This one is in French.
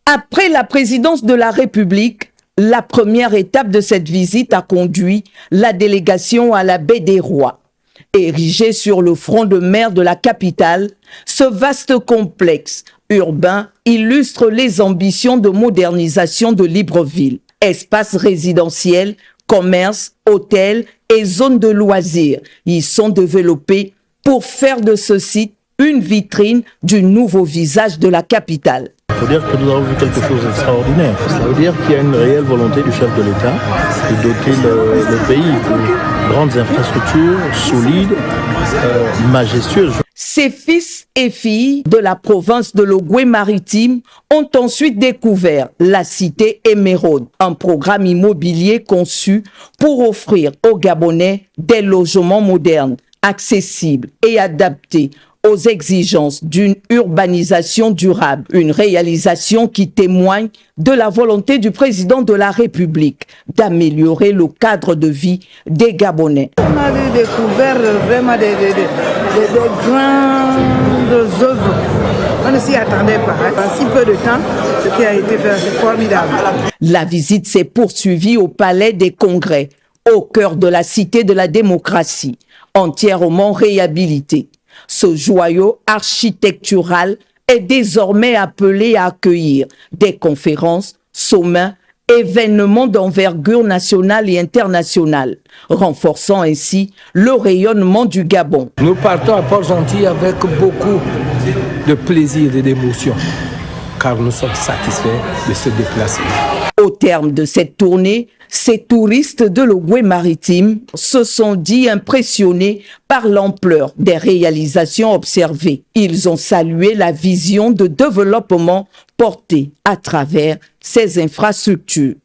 Après la présidence de la République, la première étape de cette visite a conduit la délégation à la baie des Rois. Érigé sur le front de mer de la capitale, ce vaste complexe urbain illustre les ambitions de modernisation de Libreville. Espaces résidentiels, commerces, hôtels et zones de loisirs y sont développés pour faire de ce site une vitrine du nouveau visage de la capitale. Il faut dire que nous avons vu quelque chose d'extraordinaire. Ça veut dire qu'il y a une réelle volonté du chef de l'État de doter le pays de grandes infrastructures solides, majestueuses. Ses fils et filles de la province de l'Ogooué-Maritime ont ensuite découvert la cité Émeraude, un programme immobilier conçu pour offrir aux Gabonais des logements modernes, accessibles et adaptés aux exigences d'une urbanisation durable, une réalisation qui témoigne de la volonté du président de la République d'améliorer le cadre de vie des Gabonais. On a découvert vraiment des grandes œuvres. On ne s'y attendait pas. En si peu de temps, ce qui a été fait, c'est formidable. La visite s'est poursuivie au Palais des Congrès, au cœur de la cité de la démocratie, entièrement réhabilitée. Ce joyau architectural est désormais appelé à accueillir des conférences, sommets, événements d'envergure nationale et internationale, renforçant ainsi le rayonnement du Gabon. Nous partons à Port-Gentil avec beaucoup de plaisir et d'émotion, car nous sommes satisfaits de ce déplacement. Au terme de cette tournée, ces touristes de l'Ogooué-Maritime se sont dit impressionnés par l'ampleur des réalisations observées. Ils ont salué la vision de développement portée à travers ces infrastructures.